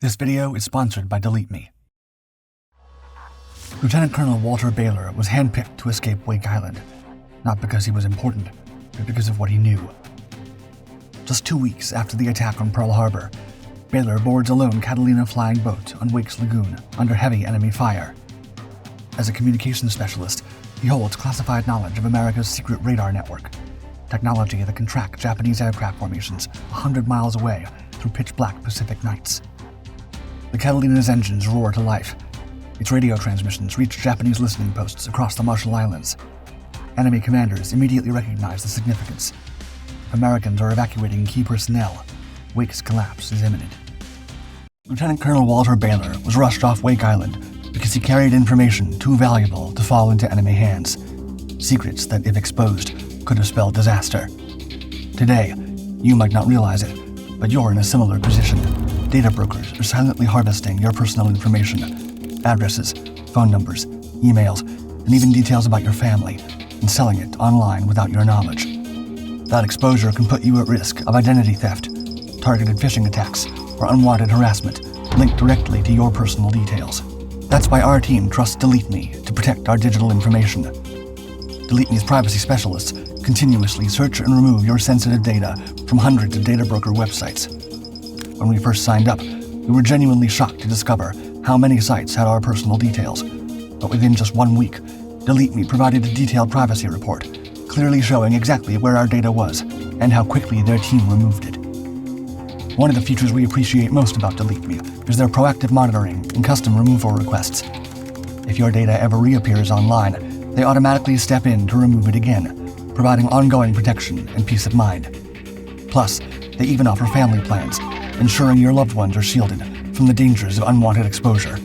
This video is sponsored by Delete Me. Lieutenant Colonel Walter Bayler was handpicked to escape Wake Island, not because he was important, but because of what he knew. Just 2 weeks after the attack on Pearl Harbor, Bayler boards a lone Catalina flying boat on Wake's lagoon under heavy enemy fire. As a communications specialist, he holds classified knowledge of America's secret radar network, technology that can track Japanese aircraft formations 100 miles away through pitch-black Pacific nights. The Catalina's engines roar to life. Its radio transmissions reach Japanese listening posts across the Marshall Islands. Enemy commanders immediately recognize the significance. If Americans are evacuating key personnel, Wake's collapse is imminent. Lieutenant Colonel Walter Bayler was rushed off Wake Island because he carried information too valuable to fall into enemy hands. Secrets that, if exposed, could have spelled disaster. Today, you might not realize it, but you're in a similar position. Data brokers are silently harvesting your personal information, addresses, phone numbers, emails, and even details about your family, and selling it online without your knowledge. That exposure can put you at risk of identity theft, targeted phishing attacks, or unwanted harassment linked directly to your personal details. That's why our team trusts Delete Me to protect our digital information. Delete Me's privacy specialists continuously search and remove your sensitive data from hundreds of data broker websites. When we first signed up, we were genuinely shocked to discover how many sites had our personal details. But within just 1 week, Delete Me provided a detailed privacy report, clearly showing exactly where our data was and how quickly their team removed it. One of the features we appreciate most about Delete Me is their proactive monitoring and custom removal requests. If your data ever reappears online, they automatically step in to remove it again, providing ongoing protection and peace of mind. Plus, they even offer family plans, ensuring your loved ones are shielded from the dangers of unwanted exposure.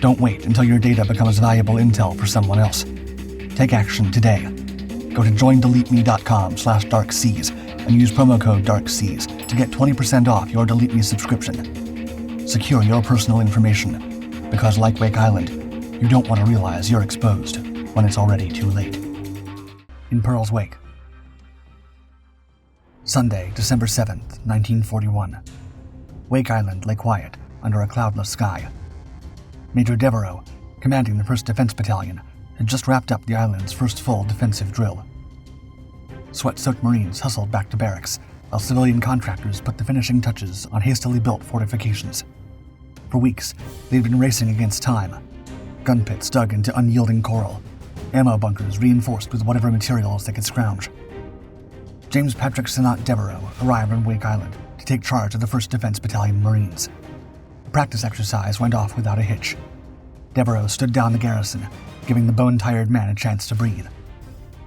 Don't wait until your data becomes valuable intel for someone else. Take action today. Go to joindeleteme.com/darkseas and use promo code DARKSEAS to get 20% off your Delete Me subscription. Secure your personal information, because like Wake Island, you don't want to realize you're exposed when it's already too late. In Pearl's wake. Sunday, December 7th, 1941. Wake Island lay quiet under a cloudless sky. Major Devereaux, commanding the 1st Defense Battalion, had just wrapped up the island's first full defensive drill. Sweat-soaked Marines hustled back to barracks, while civilian contractors put the finishing touches on hastily built fortifications. For weeks, they'd been racing against time. Gun pits dug into unyielding coral, ammo bunkers reinforced with whatever materials they could scrounge. James Patrick Senat Devereaux arrived on Wake Island to take charge of the 1st Defense Battalion Marines. The practice exercise went off without a hitch. Devereaux stood down the garrison, giving the bone-tired men a chance to breathe.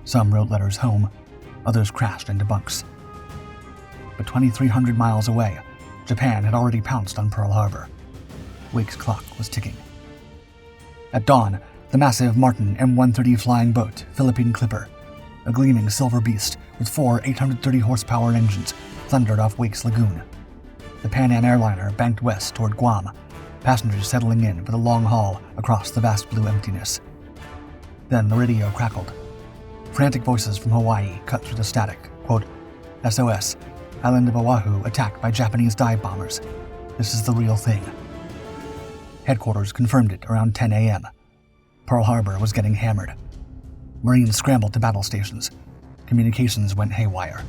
Some wrote letters home, others crashed into bunks. But 2,300 miles away, Japan had already pounced on Pearl Harbor. Wake's clock was ticking. At dawn, the massive Martin M130 flying boat, Philippine Clipper, a gleaming silver beast with 4 830-horsepower engines, thundered off Wake's lagoon. The Pan Am airliner banked west toward Guam, passengers settling in for the long haul across the vast blue emptiness. Then the radio crackled. Frantic voices from Hawaii cut through the static. Quote, "SOS, island of Oahu attacked by Japanese dive bombers. This is the real thing." Headquarters confirmed it around 10 a.m. Pearl Harbor was getting hammered. Marines scrambled to battle stations. Communications went haywire.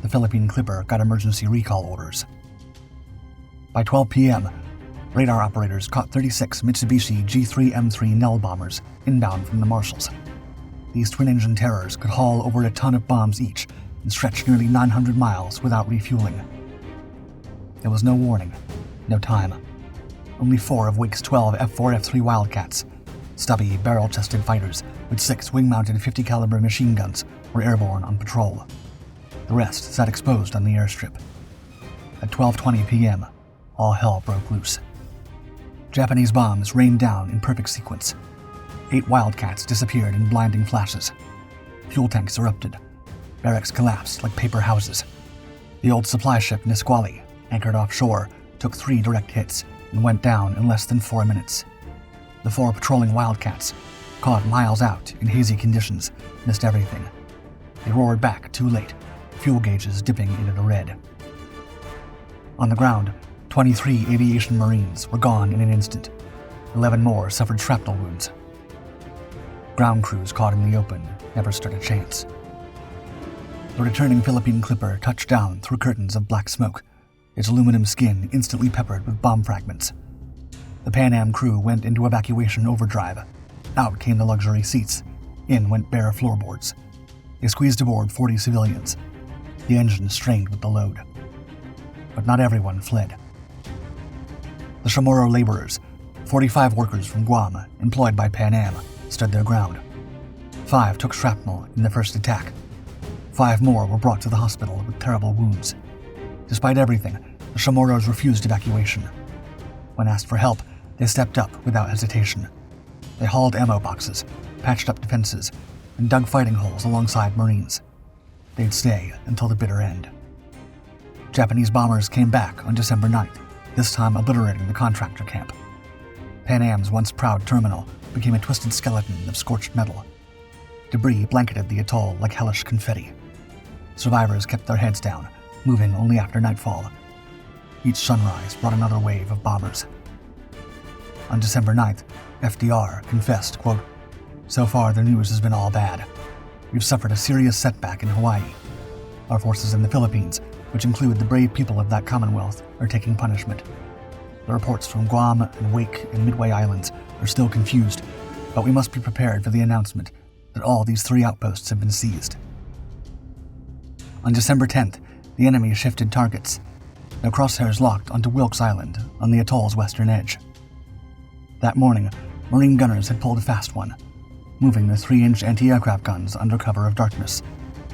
The Philippine Clipper got emergency recall orders. By 12 p.m., radar operators caught 36 Mitsubishi G3M3 Nell bombers inbound from the Marshalls. These twin-engine terrors could haul over a ton of bombs each and stretch nearly 900 miles without refueling. There was no warning, no time. Only 4 of Wake's 12 F4 F3 Wildcats, stubby, barrel-chested fighters with 6 wing-mounted 50 caliber machine guns, were airborne on patrol. The rest sat exposed on the airstrip. At 12:20 p.m., all hell broke loose. Japanese bombs rained down in perfect sequence. 8 Wildcats disappeared in blinding flashes. Fuel tanks erupted. Barracks collapsed like paper houses. The old supply ship Nisqually, anchored offshore, took 3 direct hits and went down in less than 4 minutes. The 4 patrolling Wildcats, caught miles out in hazy conditions, missed everything. They roared back too late, fuel gauges dipping into the red. On the ground, 23 aviation Marines were gone in an instant. 11 more suffered shrapnel wounds. Ground crews caught in the open never stood a chance. The returning Philippine clipper touched down through curtains of black smoke, its aluminum skin instantly peppered with bomb fragments. The Pan Am crew went into evacuation overdrive. Out came the luxury seats. In went bare floorboards. They squeezed aboard 40 civilians. The engine strained with the load. But not everyone fled. The Chamorro laborers, 45 workers from Guam employed by Pan Am, stood their ground. 5 took shrapnel in the first attack. 5 more were brought to the hospital with terrible wounds. Despite everything, the Chamorros refused evacuation. When asked for help, they stepped up without hesitation. They hauled ammo boxes, patched up defenses, and dug fighting holes alongside Marines. They'd stay until the bitter end. Japanese bombers came back on December 9th, this time obliterating the contractor camp. Pan Am's once proud terminal became a twisted skeleton of scorched metal. Debris blanketed the atoll like hellish confetti. Survivors kept their heads down, moving only after nightfall. Each sunrise brought another wave of bombers. On December 9th, FDR confessed, quote, "So far the news has been all bad. We've suffered a serious setback in Hawaii. Our forces in the Philippines, which include the brave people of that Commonwealth, are taking punishment. The reports from Guam and Wake and Midway Islands are still confused, but we must be prepared for the announcement that all these 3 outposts have been seized." On December 10th, the enemy shifted targets. Their crosshairs locked onto Wilkes Island on the atoll's western edge. That morning, Marine gunners had pulled a fast one, moving their 3-inch anti-aircraft guns under cover of darkness.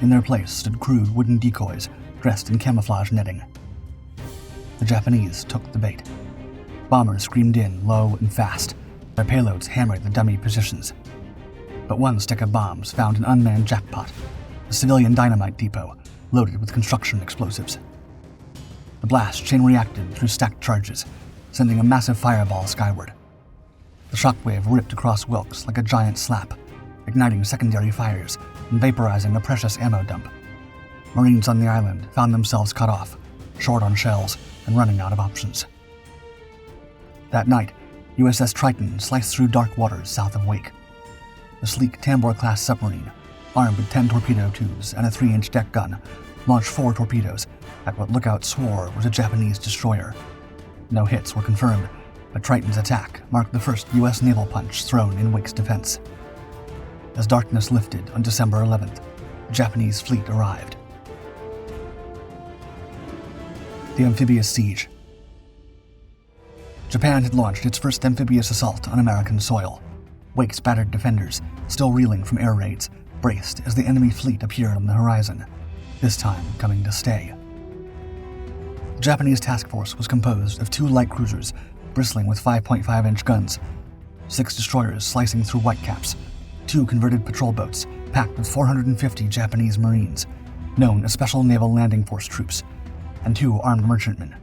In their place stood crude wooden decoys dressed in camouflage netting. The Japanese took the bait. Bombers screamed in low and fast. Their payloads hammered the dummy positions. But one stick of bombs found an unmanned jackpot, a civilian dynamite depot loaded with construction explosives. The blast chain-reacted through stacked charges, sending a massive fireball skyward. The shockwave ripped across Wilkes like a giant slap, igniting secondary fires and vaporizing a precious ammo dump. Marines on the island found themselves cut off, short on shells and running out of options. That night, USS Triton sliced through dark waters south of Wake. The sleek Tambor-class submarine, armed with 10 torpedo tubes and a 3-inch deck gun, launched 4 torpedoes at what lookouts swore was a Japanese destroyer. No hits were confirmed, but Triton's attack marked the first U.S. naval punch thrown in Wake's defense. As darkness lifted on December 11th, the Japanese fleet arrived. The amphibious siege. Japan had launched its first amphibious assault on American soil. Wake's battered defenders, still reeling from air raids, braced as the enemy fleet appeared on the horizon, this time coming to stay. The Japanese task force was composed of 2 light cruisers bristling with 5.5-inch guns, 6 destroyers slicing through whitecaps, 2 converted patrol boats packed with 450 Japanese Marines, known as Special Naval Landing Force troops, and 2 armed merchantmen.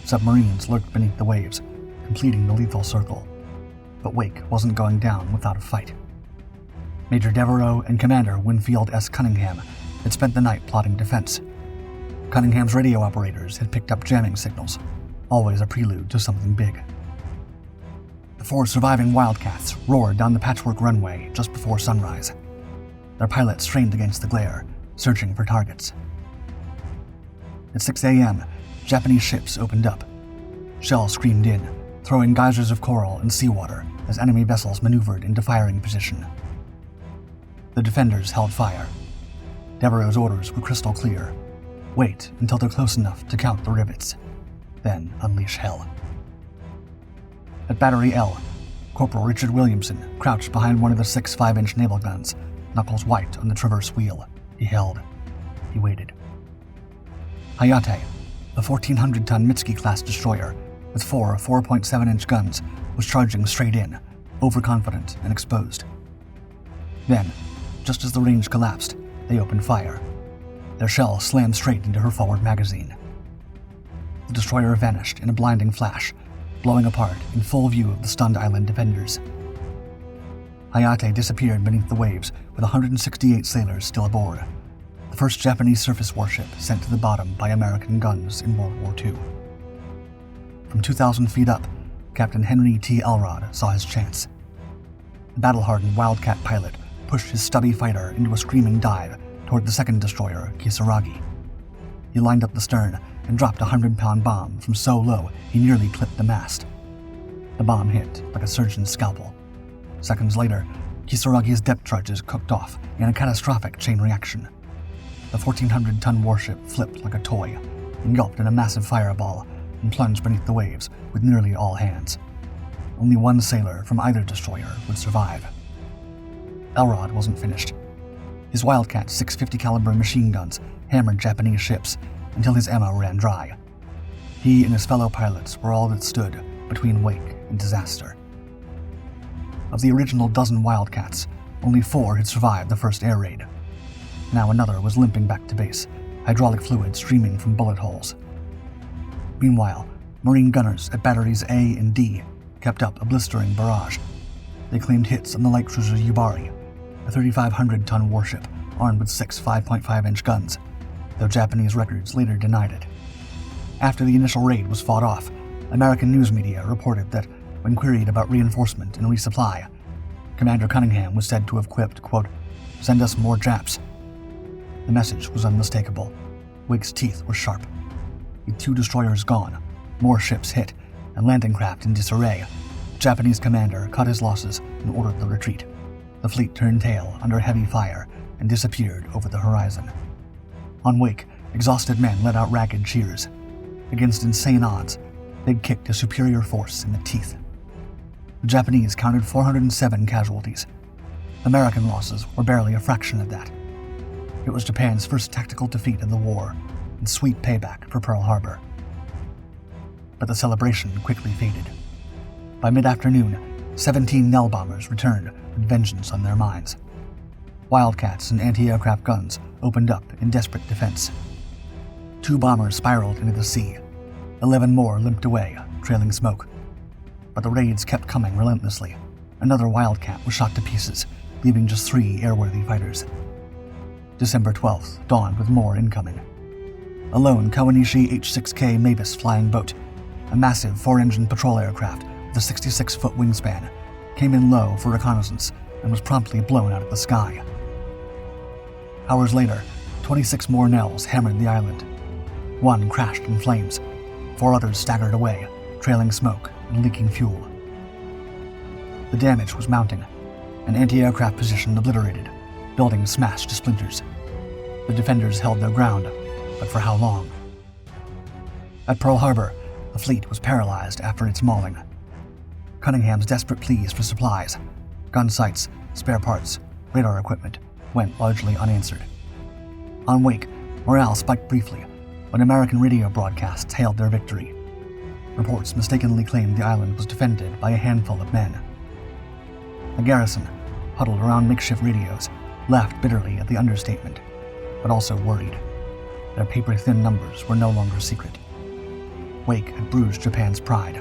Submarines lurked beneath the waves, completing the lethal circle. But Wake wasn't going down without a fight. Major Devereaux and Commander Winfield S. Cunningham had spent the night plotting defense. Cunningham's radio operators had picked up jamming signals, always a prelude to something big. The 4 surviving Wildcats roared down the patchwork runway just before sunrise. Their pilots strained against the glare, searching for targets. At 6 a.m., Japanese ships opened up. Shells screamed in, throwing geysers of coral and seawater as enemy vessels maneuvered into firing position. The defenders held fire. Devereaux's orders were crystal clear. Wait until they're close enough to count the rivets, then unleash hell. At Battery L, Corporal Richard Williamson crouched behind one of the 6 5-inch naval guns, knuckles white on the traverse wheel. He held. He waited. Hayate, a 1,400-ton Mitsuki-class destroyer with 4 4.7-inch guns, was charging straight in, overconfident and exposed. Then, just as the range collapsed, they opened fire. Their shell slammed straight into her forward magazine. The destroyer vanished in a blinding flash, blowing apart in full view of the stunned island defenders. Hayate disappeared beneath the waves with 168 sailors still aboard, the first Japanese surface warship sent to the bottom by American guns in World War II. From 2,000 feet up, Captain Henry T. Elrod saw his chance. The battle-hardened Wildcat pilot pushed his stubby fighter into a screaming dive toward the second destroyer, Kisaragi. He lined up the stern and dropped a 100-pound bomb from so low he nearly clipped the mast. The bomb hit like a surgeon's scalpel. Seconds later, Kisaragi's depth charges cooked off in a catastrophic chain reaction. The 1,400-ton warship flipped like a toy, engulfed in a massive fireball, and plunged beneath the waves with nearly all hands. Only one sailor from either destroyer would survive. Elrod wasn't finished. His Wildcat 650 caliber machine guns hammered Japanese ships until his ammo ran dry. He and his fellow pilots were all that stood between wake and disaster. Of the original dozen Wildcats, only 4 had survived the first air raid. Now another was limping back to base, hydraulic fluid streaming from bullet holes. Meanwhile, Marine gunners at batteries A and D kept up a blistering barrage. They claimed hits on the light cruiser Yubari, a 3,500-ton warship armed with 6 5.5-inch guns, though Japanese records later denied it. After the initial raid was fought off, American news media reported that, when queried about reinforcement and resupply, Commander Cunningham was said to have quipped, quote, "Send us more Japs." The message was unmistakable. Wake's teeth were sharp. With 2 destroyers gone, more ships hit, and landing craft in disarray, the Japanese commander cut his losses and ordered the retreat. The fleet turned tail under heavy fire and disappeared over the horizon. On Wake, exhausted men let out ragged cheers. Against insane odds, they'd kicked a superior force in the teeth. The Japanese counted 407 casualties. American losses were barely a fraction of that. It was Japan's first tactical defeat of the war, and sweet payback for Pearl Harbor. But the celebration quickly faded. By mid-afternoon, 17 Nell bombers returned with vengeance on their minds. Wildcats and anti-aircraft guns opened up in desperate defense. 2 bombers spiraled into the sea. 11 more limped away, trailing smoke. But the raids kept coming relentlessly. Another Wildcat was shot to pieces, leaving just 3 airworthy fighters. December 12th dawned with more incoming. A lone Kawanishi H-6K Mavis flying boat, a massive 4-engine patrol aircraft with a 66-foot wingspan, came in low for reconnaissance and was promptly blown out of the sky. Hours later, 26 more Nells hammered the island. 1 crashed in flames. 4 others staggered away, trailing smoke and leaking fuel. The damage was mounting. An anti-aircraft position obliterated, buildings smashed to splinters. The defenders held their ground, but for how long? At Pearl Harbor, the fleet was paralyzed after its mauling. Cunningham's desperate pleas for supplies, gun sights, spare parts, radar equipment, went largely unanswered. On Wake, morale spiked briefly when American radio broadcasts hailed their victory. Reports mistakenly claimed the island was defended by a handful of men. The garrison, huddled around makeshift radios, laughed bitterly at the understatement, but also worried. Their paper-thin numbers were no longer secret. Wake had bruised Japan's pride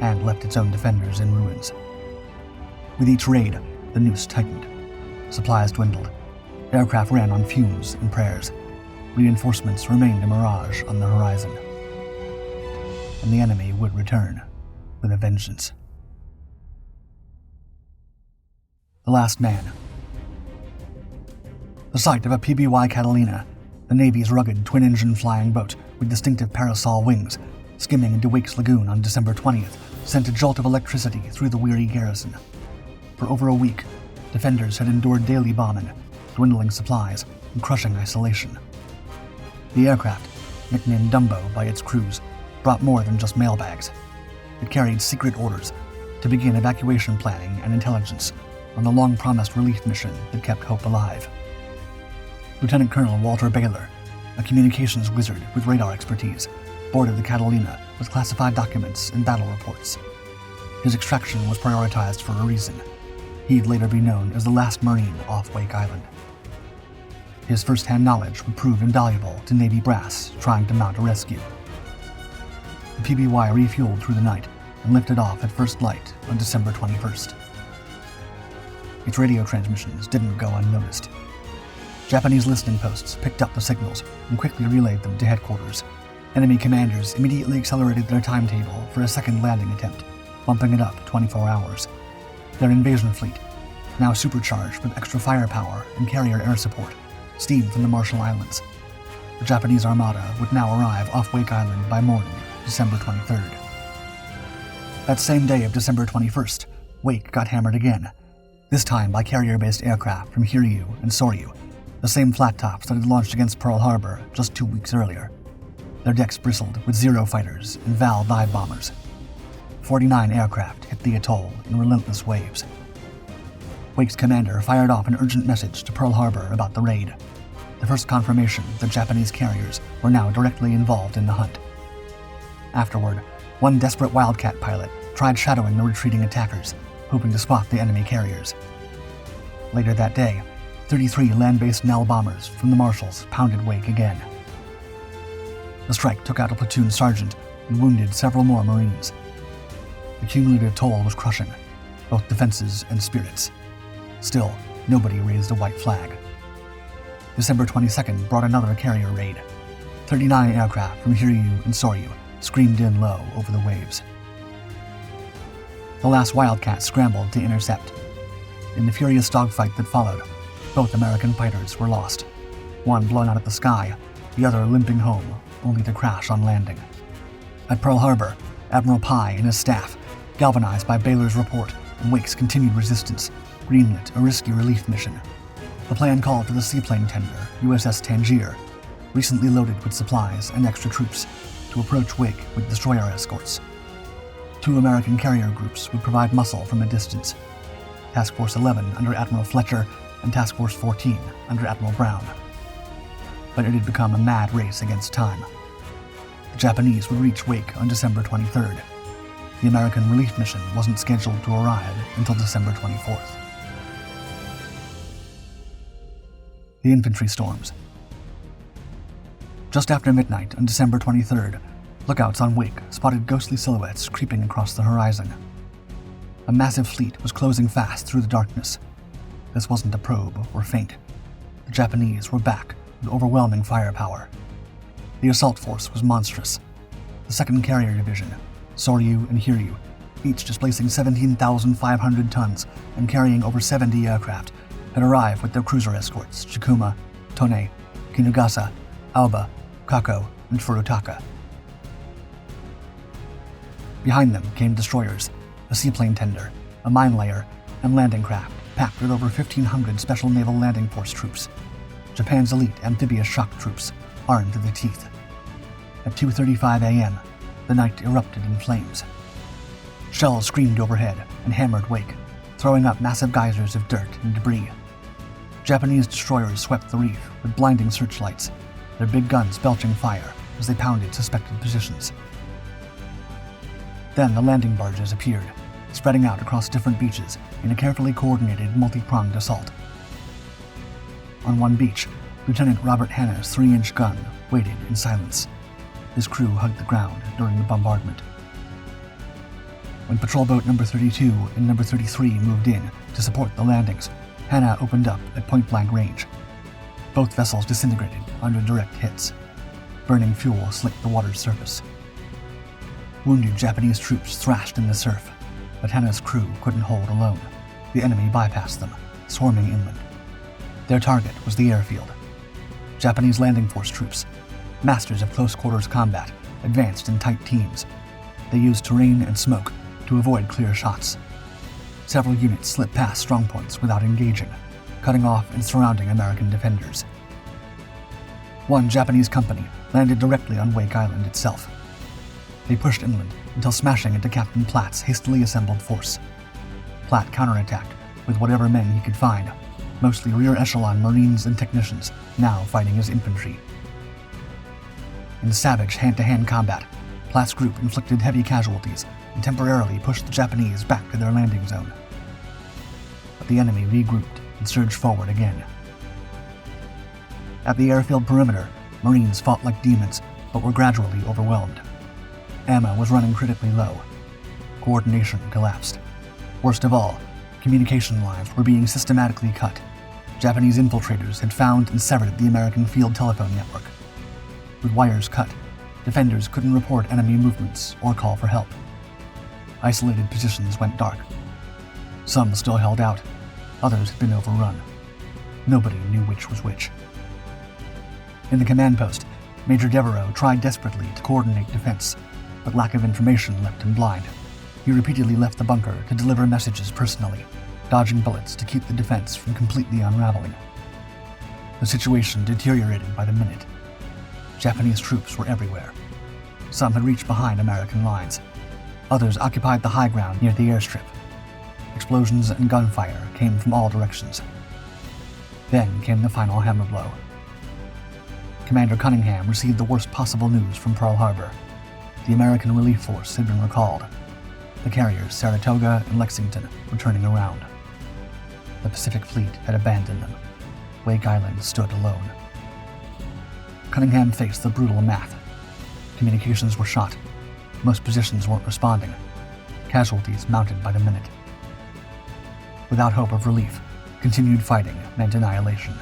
and left its own defenders in ruins. With each raid, the noose tightened. Supplies dwindled. Aircraft ran on fumes and prayers. Reinforcements remained a mirage on the horizon. And the enemy would return with a vengeance. The Last Man. The sight of a PBY Catalina, the Navy's rugged twin-engine flying boat with distinctive parasol wings, skimming into Wake's lagoon on December 20th, sent a jolt of electricity through the weary garrison. For over a week, defenders had endured daily bombing, dwindling supplies, and crushing isolation. The aircraft, nicknamed Dumbo by its crews, brought more than just mailbags. It carried secret orders to begin evacuation planning and intelligence on the long-promised relief mission that kept hope alive. Lieutenant Colonel Walter Bayler, a communications wizard with radar expertise, boarded the Catalina with classified documents and battle reports. His extraction was prioritized for a reason. He'd later be known as the last Marine off Wake Island. His first-hand knowledge would prove invaluable to Navy brass trying to mount a rescue. The PBY refueled through the night and lifted off at first light on December 21st. Its radio transmissions didn't go unnoticed. Japanese listening posts picked up the signals and quickly relayed them to headquarters, Enemy commanders immediately accelerated their timetable for a second landing attempt, bumping it up 24 hours. Their invasion fleet, now supercharged with extra firepower and carrier air support, steamed from the Marshall Islands. The Japanese armada would now arrive off Wake Island by morning, December 23rd. That same day of December 21st, Wake got hammered again, this time by carrier-based aircraft from Hiryu and Soryu, the same flat tops that had launched against Pearl Harbor just 2 weeks earlier. Their decks bristled with Zero fighters and Val dive bombers. 49 aircraft hit the atoll in relentless waves. Wake's commander fired off an urgent message to Pearl Harbor about the raid, the first confirmation that Japanese carriers were now directly involved in the hunt. Afterward, one desperate Wildcat pilot tried shadowing the retreating attackers, hoping to spot the enemy carriers. Later that day, 33 land-based Naval bombers from the Marshalls pounded Wake again. The strike took out a platoon sergeant and wounded several more Marines. The cumulative toll was crushing, both defenses and spirits. Still, nobody raised a white flag. December 22nd brought another carrier raid. 39 aircraft from Hiryu and Soryu screamed in low over the waves. The last Wildcat scrambled to intercept. In the furious dogfight that followed, both American fighters were lost, one blown out of the sky, the other limping home, only to crash on landing. At Pearl Harbor, Admiral Pye and his staff, galvanized by Bayler's report and Wake's continued resistance, greenlit a risky relief mission. The plan called for the seaplane tender USS Tangier, recently loaded with supplies and extra troops, to approach Wake with destroyer escorts. 2 American carrier groups would provide muscle from a distance, Task Force 11 under Admiral Fletcher and Task Force 14 under Admiral Brown. But it had become a mad race against time. The Japanese would reach Wake on December 23rd. The American relief mission wasn't scheduled to arrive until December 24th. The Infantry Storms. Just after midnight on December 23rd, lookouts on Wake spotted ghostly silhouettes creeping across the horizon. A massive fleet was closing fast through the darkness. This wasn't a probe or feint. The Japanese were back with overwhelming firepower. The assault force was monstrous. The 2nd Carrier Division, Soryu and Hiryu, each displacing 17,500 tons and carrying over 70 aircraft, had arrived with their cruiser escorts Chikuma, Tone, Kinugasa, Aoba, Kako, and Furutaka. Behind them came destroyers, a seaplane tender, a mine layer, and landing craft packed with over 1,500 Special Naval Landing Force troops, Japan's elite amphibious shock troops, armed to the teeth. At 2:35 a.m., the night erupted in flames. Shells screamed overhead and hammered Wake, throwing up massive geysers of dirt and debris. Japanese destroyers swept the reef with blinding searchlights, their big guns belching fire as they pounded suspected positions. Then the landing barges appeared, spreading out across different beaches in a carefully coordinated multi-pronged assault. On one beach, Lieutenant Robert Hanna's 3-inch gun waited in silence. His crew hugged the ground during the bombardment. When patrol boat number 32 and number 33 moved in to support the landings, Hanna opened up at point-blank range. Both vessels disintegrated under direct hits. Burning fuel slicked the water's surface. Wounded Japanese troops thrashed in the surf, but Hanna's crew couldn't hold alone. The enemy bypassed them, swarming inland. Their target was the airfield. Japanese landing force troops, masters of close-quarters combat, advanced in tight teams. They used terrain and smoke to avoid clear shots. Several units slipped past strongpoints without engaging, cutting off and surrounding American defenders. One Japanese company landed directly on Wake Island itself. They pushed inland until smashing into Captain Platt's hastily assembled force. Platt counterattacked with whatever men he could find, mostly rear echelon Marines and technicians, now fighting as infantry. In savage hand-to-hand combat, Platt's group inflicted heavy casualties and temporarily pushed the Japanese back to their landing zone. But the enemy regrouped and surged forward again. At the airfield perimeter, Marines fought like demons, but were gradually overwhelmed. Ammo was running critically low. Coordination collapsed. Worst of all, communication lines were being systematically cut. Japanese infiltrators had found and severed the American field telephone network. With wires cut, defenders couldn't report enemy movements or call for help. Isolated positions went dark. Some still held out, others had been overrun. Nobody knew which was which. In the command post, Major Devereaux tried desperately to coordinate defense, but lack of information left him blind. He repeatedly left the bunker to deliver messages personally, dodging bullets to keep the defense from completely unraveling. The situation deteriorated by the minute. Japanese troops were everywhere. Some had reached behind American lines. Others occupied the high ground near the airstrip. Explosions and gunfire came from all directions. Then came the final hammer blow. Commander Cunningham received the worst possible news from Pearl Harbor. The American relief force had been recalled. The carriers Saratoga and Lexington were turning around. The Pacific Fleet had abandoned them. Wake Island stood alone. Cunningham faced the brutal math. Communications were shot. Most positions weren't responding. Casualties mounted by the minute. Without hope of relief, continued fighting meant annihilation.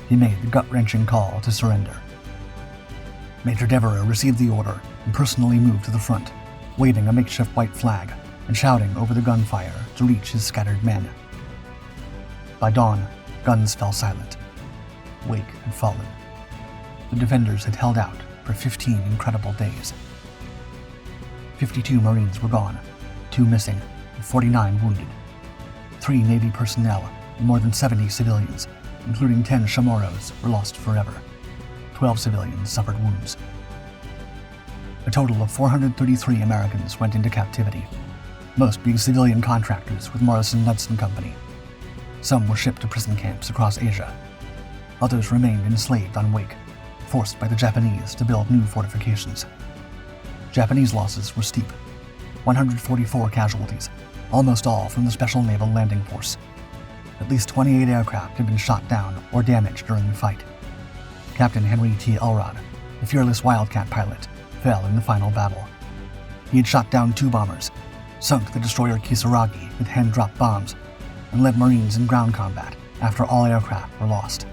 He made the gut-wrenching call to surrender. Major Devereaux received the order and personally moved to the front, waving a makeshift white flag and shouting over the gunfire to reach his scattered men. By dawn, guns fell silent. Wake had fallen. The defenders had held out for 15 incredible days. 52 Marines were gone, 2 missing, and 49 wounded. 3 Navy personnel and more than 70 civilians, including 10 Chamorros, were lost forever. 12 civilians suffered wounds. A total of 433 Americans went into captivity, most being civilian contractors with Morrison-Knudsen Company. Some were shipped to prison camps across Asia. Others remained enslaved on Wake, forced by the Japanese to build new fortifications. Japanese losses were steep. 144 casualties, almost all from the Special Naval Landing Force. At least 28 aircraft had been shot down or damaged during the fight. Captain Henry T. Elrod, the fearless Wildcat pilot, fell in the final battle. He had shot down 2 bombers, sunk the destroyer Kisaragi with hand-dropped bombs, and led Marines in ground combat after all aircraft were lost.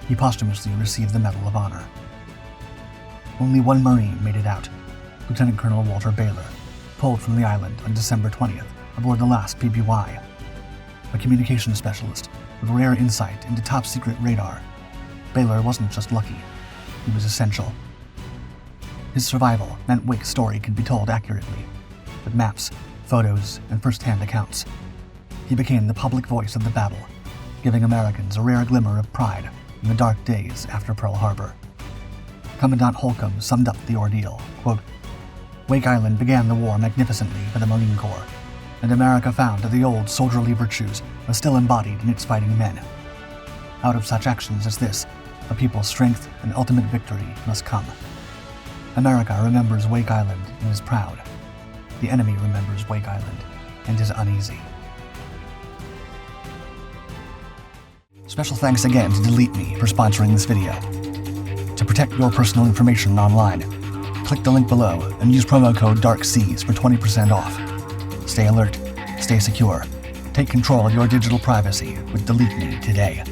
He posthumously received the Medal of Honor. Only 1 Marine made it out, Lieutenant Colonel Walter Bayler, pulled from the island on December 20th aboard the last PBY. A communications specialist with rare insight into top-secret radar, Bayler wasn't just lucky, he was essential. His survival meant Wake's story could be told accurately, with maps, photos, and first-hand accounts. He became the public voice of the battle, giving Americans a rare glimmer of pride in the dark days after Pearl Harbor. Commandant Holcomb summed up the ordeal, quote, "Wake Island began the war magnificently for the Marine Corps, and America found that the old soldierly virtues were still embodied in its fighting men. Out of such actions as this, a people's strength and ultimate victory must come. America remembers Wake Island and is proud. The enemy remembers Wake Island and is uneasy." Special thanks again to Delete Me for sponsoring this video. To protect your personal information online, click the link below and use promo code DARKSEAS for 20% off. Stay alert, stay secure, take control of your digital privacy with Delete Me today.